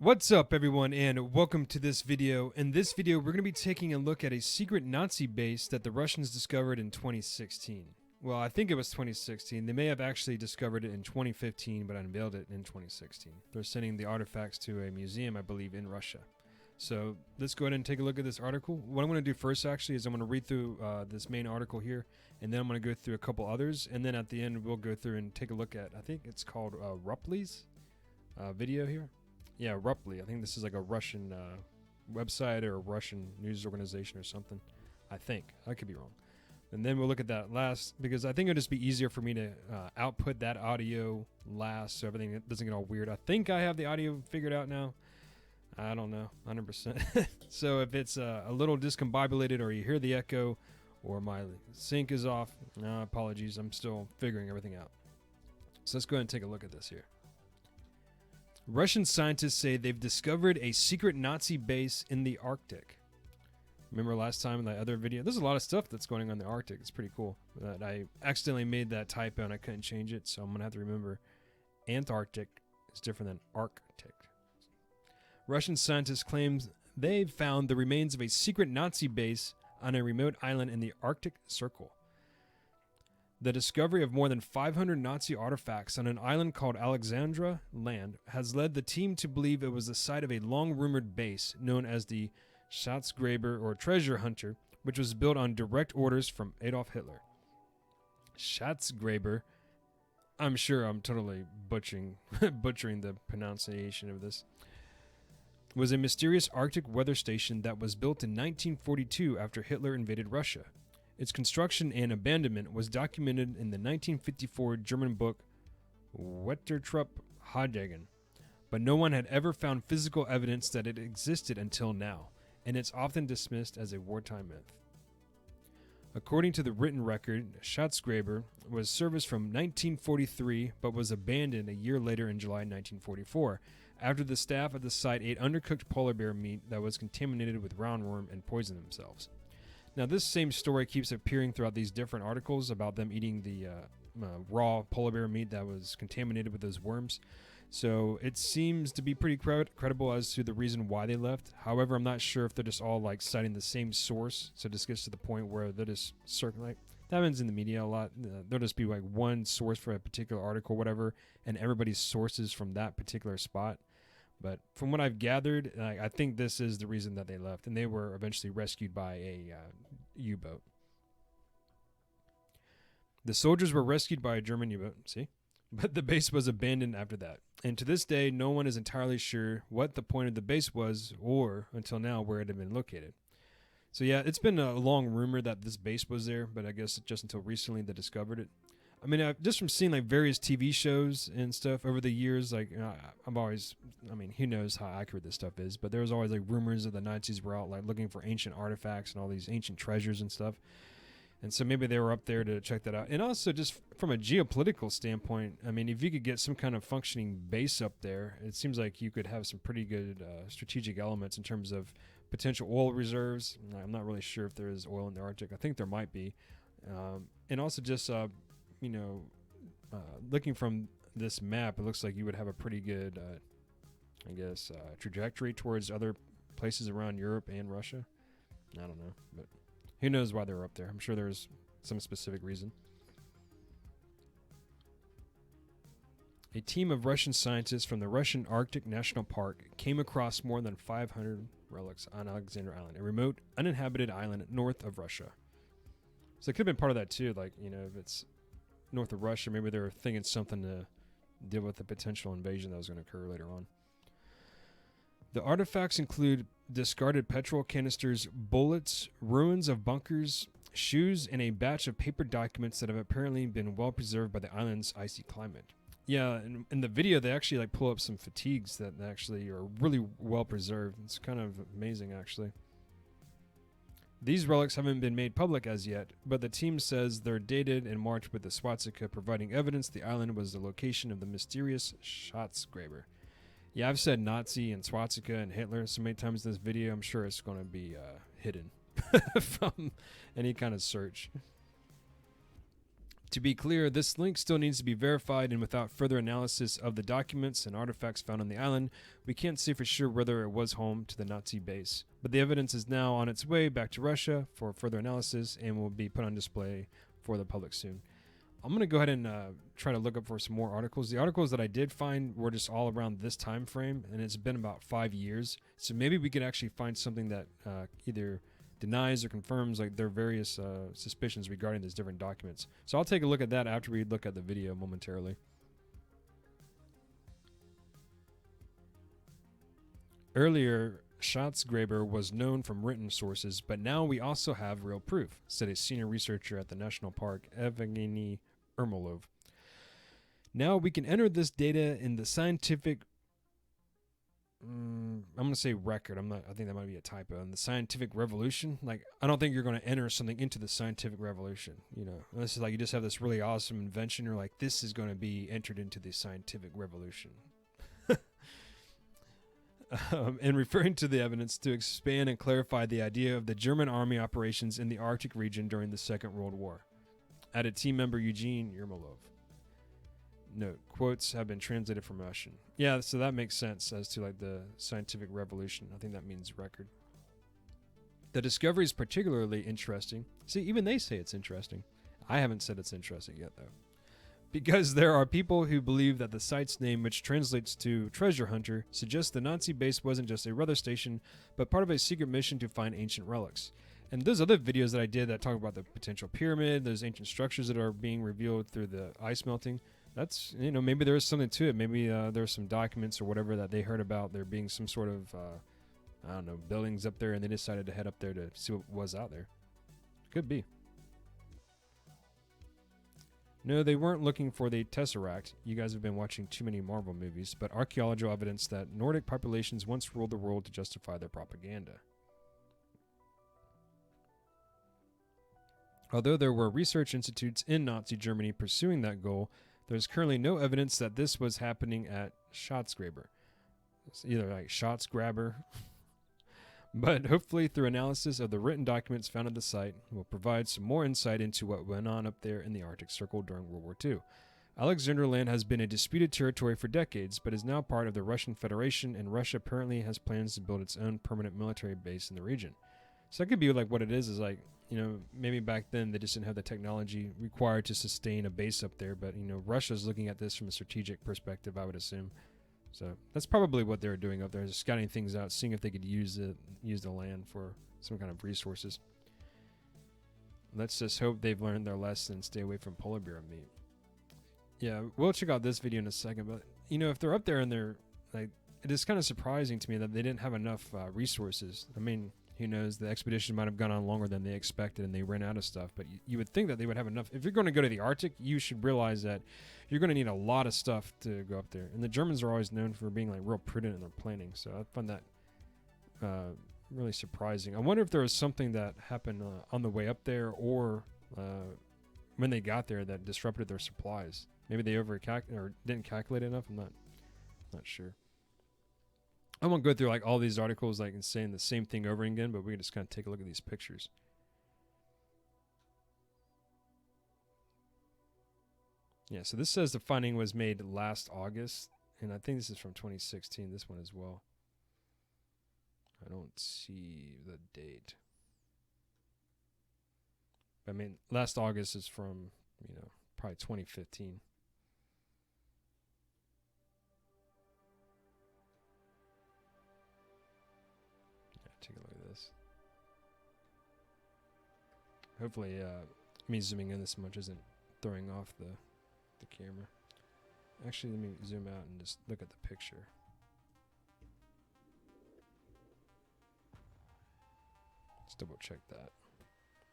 What's up, everyone, and welcome to this video. In this video, we're going to be taking a look at a secret Nazi base that the Russians discovered in 2016. Well, I think it was 2016. They may have actually discovered it in 2015, but unveiled it in 2016. They're sending the artifacts to a museum, I believe, in Russia. So let's go ahead and take a look at this article. What I'm going to do first, actually, is I'm going to read through this main article here, and then I'm going to go through a couple others, and then at the end, we'll go through and take a look at, I think it's called Rupley's video here. Yeah, Rupley. I think this is like a Russian website or a Russian news organization or something. I think. I could be wrong. And then we'll look at that last, because I think it'll just be easier for me to output that audio last so everything doesn't get all weird. I think I have the audio figured out now. I don't know, 100%. So if it's a little discombobulated or you hear the echo or my sync is off, apologies. I'm still figuring everything out. So let's go ahead and take a look at this here. Russian scientists say they've discovered a secret Nazi base in the Arctic. Remember last time in that other video? There's a lot of stuff that's going on in the Arctic. It's pretty cool. But I accidentally made that typo and I couldn't change it, so I'm going to have to remember Antarctic is different than Arctic. Russian scientists claim they've found the remains of a secret Nazi base on a remote island in the Arctic Circle. The discovery of more than 500 Nazi artifacts on an island called Alexandra Land has led the team to believe it was the site of a long-rumored base known as the Schatzgräber or Treasure Hunter, which was built on direct orders from Adolf Hitler. Schatzgräber, I'm sure I'm totally butchering the pronunciation of this, was a mysterious Arctic weather station that was built in 1942 after Hitler invaded Russia. Its construction and abandonment was documented in the 1954 German book Wettertrupp Hagen, but no one had ever found physical evidence that it existed until now, and it's often dismissed as a wartime myth. According to the written record, Schatzgräber was serviced from 1943 but was abandoned a year later in July 1944 after the staff at the site ate undercooked polar bear meat that was contaminated with roundworm and poisoned themselves. Now, this same story keeps appearing throughout these different articles about them eating the raw polar bear meat that was contaminated with those worms. So it seems to be pretty credible as to the reason why they left. However, I'm not sure if they're just all like citing the same source. So this gets to the point where they're just circulating. That happens in the media a lot. There'll just be like one source for a particular article, whatever, and everybody's sources from that particular spot. But from what I've gathered, I think this is the reason that they left, and they were eventually rescued by a U-boat. The soldiers were rescued by a German U-boat, but the base was abandoned after that. And to this day, no one is entirely sure what the point of the base was, or until now, where it had been located. So yeah, it's been a long rumor that this base was there, but I guess just until recently they discovered it. I mean, just from seeing like various TV shows and stuff over the years, like I've always, I mean, who knows how accurate this stuff is, but there was always like rumors that the Nazis were out like looking for ancient artifacts and all these ancient treasures and stuff. And so maybe they were up there to check that out. And also just from a geopolitical standpoint, I mean, if you could get some kind of functioning base up there, it seems like you could have some pretty good strategic elements in terms of potential oil reserves. I'm not really sure if there is oil in the Arctic. I think there might be. And also just looking from this map, it looks like you would have a pretty good, trajectory towards other places around Europe and Russia. I don't know, but who knows why they're up there. I'm sure there's some specific reason. A team of Russian scientists from the Russian Arctic National Park came across more than 500 relics on Alexander Island, a remote, uninhabited island north of Russia. So it could have been part of that too, like, if it's north of Russia, maybe they were thinking something to deal with the potential invasion that was going to occur later on. The artifacts include discarded petrol canisters, bullets, ruins of bunkers, shoes, and a batch of paper documents that have apparently been well preserved by the island's icy climate. Yeah, in the video, they actually like pull up some fatigues that actually are really well preserved. It's kind of amazing, actually. These relics haven't been made public as yet, but the team says they're dated and marked with the swastika, providing evidence the island was the location of the mysterious Schatzgräber. Yeah, I've said Nazi and swastika and Hitler so many times in this video, I'm sure it's going to be hidden from any kind of search. To be clear, this link still needs to be verified, and without further analysis of the documents and artifacts found on the island, we can't say for sure whether it was home to the Nazi base. But the evidence is now on its way back to Russia for further analysis and will be put on display for the public soon. I'm going to go ahead and try to look up for some more articles. The articles that I did find were just all around this time frame, and it's been about 5 years. So maybe we could actually find something that either denies or confirms like their various suspicions regarding these different documents. So I'll take a look at that after we look at the video momentarily. Earlier, Schatzgraber was known from written sources, but now we also have real proof, said a senior researcher at the national park, Evgeny Ermolov. Now we can enter this data in the scientific I'm going to say record. I think that might be a typo. In the scientific revolution, like, I don't think you're going to enter something into the scientific revolution, you know. This is like you just have this really awesome invention. You're like, this is going to be entered into the scientific revolution. And referring to the evidence to expand and clarify the idea of the German army operations in the Arctic region during the Second World War. Added team member Eugene Yermolov. Note, quotes have been translated from Russian. Yeah, so that makes sense as to like the scientific revolution. I think that means record. The discovery is particularly interesting. See, even they say it's interesting. I haven't said it's interesting yet, though. Because there are people who believe that the site's name, which translates to treasure hunter, suggests the Nazi base wasn't just a weather station, but part of a secret mission to find ancient relics. And those other videos that I did that talk about the potential pyramid, those ancient structures that are being revealed through the ice melting, that's, you know, maybe there is something to it. Maybe there's some documents or whatever that they heard about there being some sort of, I don't know, buildings up there, and they decided to head up there to see what was out there. Could be. No, they weren't looking for the Tesseract. You guys have been watching too many Marvel movies, but archaeological evidence that Nordic populations once ruled the world to justify their propaganda. Although there were research institutes in Nazi Germany pursuing that goal, there is currently no evidence that this was happening at Schatzgraber. It's either like Schatzgraber, but hopefully through analysis of the written documents found at the site, will provide some more insight into what went on up there in the Arctic Circle during World War II. Alexanderland has been a disputed territory for decades, but is now part of the Russian Federation, and Russia apparently has plans to build its own permanent military base in the region. So that could be like what it is like, you know, maybe back then they just didn't have the technology required to sustain a base up there, but, you know, Russia's looking at this from a strategic perspective, I would assume. So that's probably what they're doing up there, just scouting things out, seeing if they could use the land for some kind of resources. Let's just hope they've learned their lesson and stay away from polar bear meat. Yeah, we'll check out this video in a second, but, you know, if they're up there and they're, like, it is kind of surprising to me that they didn't have enough resources. I mean, who knows, the expedition might have gone on longer than they expected and they ran out of stuff, but you would think that they would have enough. If you're going to go to the Arctic, you should realize that you're going to need a lot of stuff to go up there. And the Germans are always known for being like real prudent in their planning, so I find that really surprising. I wonder if there was something that happened on the way up there or when they got there that disrupted their supplies. Maybe they or didn't calculate enough. I'm not sure. I won't go through like all these articles like and saying the same thing over again, but we can just kind of take a look at these pictures. Yeah, so this says the finding was made last August, and I think this is from 2016, this one as well. I don't see the date. I mean, last August is from, you know, probably 2015. Take a look at this. Hopefully, me zooming in this much isn't throwing off the camera. Actually, let me zoom out and just look at the picture. Let's double check that.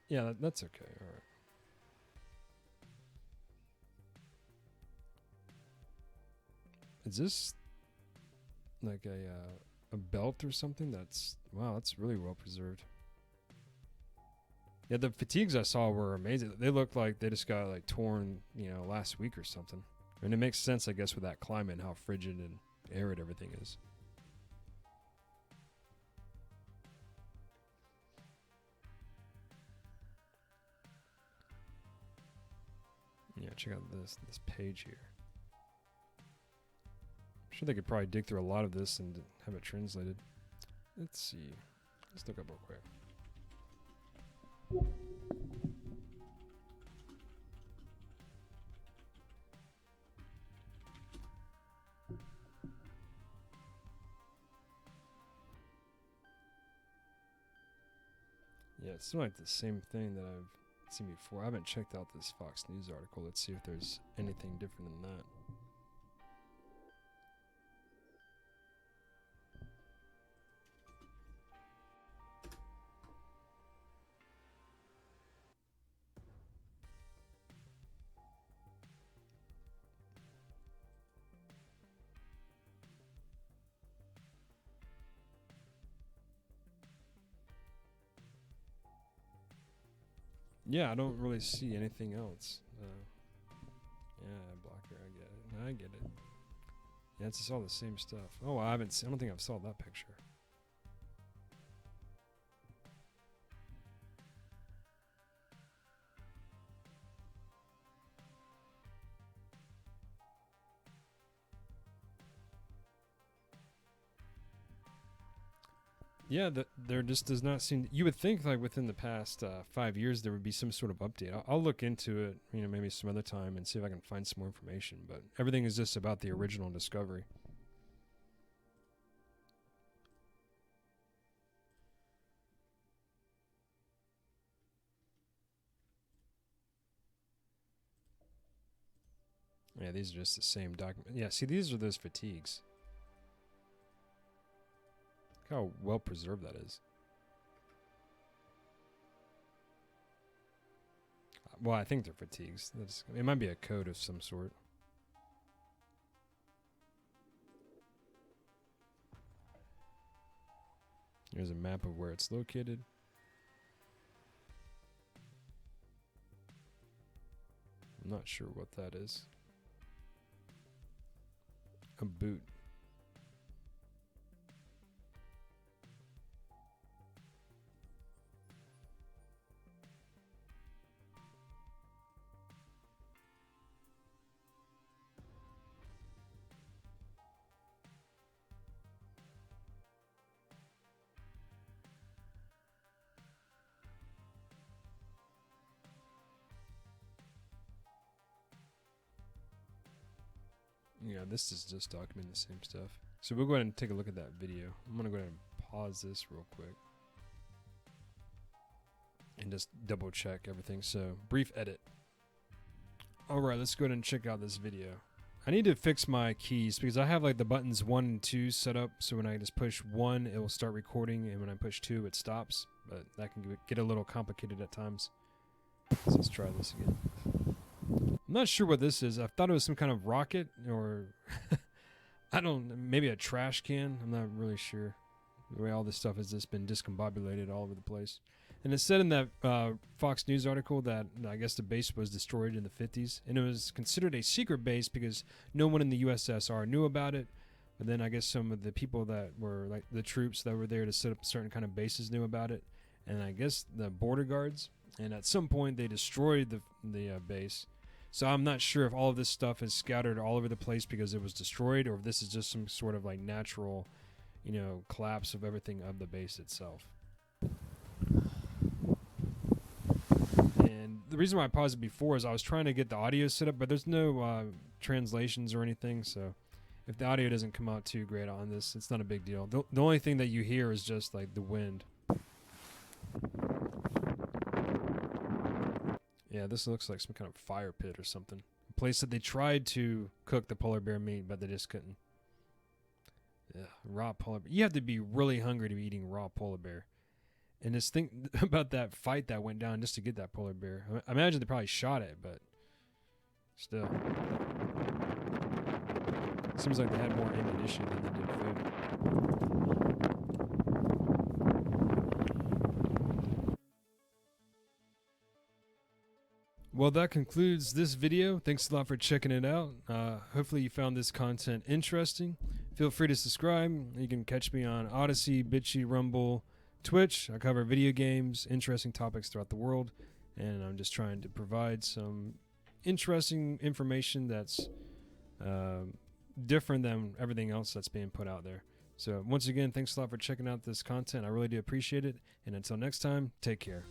Yeah, that's okay. All right. Is this like a belt or something? Wow, that's really well preserved. Yeah, the fatigues I saw were amazing. They looked like they just got like torn, you know, last week or something. And it makes sense, I guess, with that climate and how frigid and arid everything is. Yeah, check out this page here. I'm sure they could probably dig through a lot of this and have it translated. Let's see. Let's look up real quick. Yeah, it's like the same thing that I've seen before. I haven't checked out this Fox News article. Let's see if there's anything different than that. Yeah, I don't really see anything else. Yeah, blocker, I get it. I get it. Yeah, it's just all the same stuff. Oh, I don't think I've saw that picture. Yeah, there just does not seem. You would think like within the past 5 years there would be some sort of update. I'll look into it, maybe some other time and see if I can find some more information. But everything is just about the original discovery. Yeah, these are just the same document. Yeah, see, these are those fatigues. Look how well preserved that is. Well, I think they're fatigues. It might be a code of some sort. Here's a map of where it's located. I'm not sure what that is. A boot. Yeah, this is just documenting the same stuff. So we'll go ahead and take a look at that video. I'm going to go ahead and pause this real quick. And just double check everything. So, brief edit. Alright, let's go ahead and check out this video. I need to fix my keys because I have like the buttons 1 and 2 set up. So when I just push 1, it will start recording. And when I push 2, it stops. But that can get a little complicated at times. So let's try this again. I'm not sure what this is. I thought it was some kind of rocket or maybe a trash can. I'm not really sure. The way all this stuff has just been discombobulated all over the place. And it said in that Fox News article that I guess the base was destroyed in the 50s. And it was considered a secret base because no one in the USSR knew about it. But then I guess some of the people that were like the troops that were there to set up certain kind of bases knew about it. And I guess the border guards. And at some point they destroyed the base. So I'm not sure if all of this stuff is scattered all over the place because it was destroyed, or if this is just some sort of like natural, collapse of everything of the base itself. And the reason why I paused it before is I was trying to get the audio set up, but there's no translations or anything. So if the audio doesn't come out too great on this, it's not a big deal. The only thing that you hear is just like the wind. Yeah, this looks like some kind of fire pit or something. A place that they tried to cook the polar bear meat, but they just couldn't. Yeah, raw polar bear. You have to be really hungry to be eating raw polar bear. And just think about that fight that went down just to get that polar bear. I imagine they probably shot it, but still. Seems like they had more ammunition than they did food. Well, that concludes this video. Thanks a lot for checking it out. Hopefully you found this content interesting. Feel free to subscribe. You can catch me on Odyssey, BitChute, Rumble, Twitch. I cover video games, interesting topics throughout the world, and I'm just trying to provide some interesting information that's different than everything else that's being put out there. So once again, thanks a lot for checking out this content. I really do appreciate it. And until next time, take care.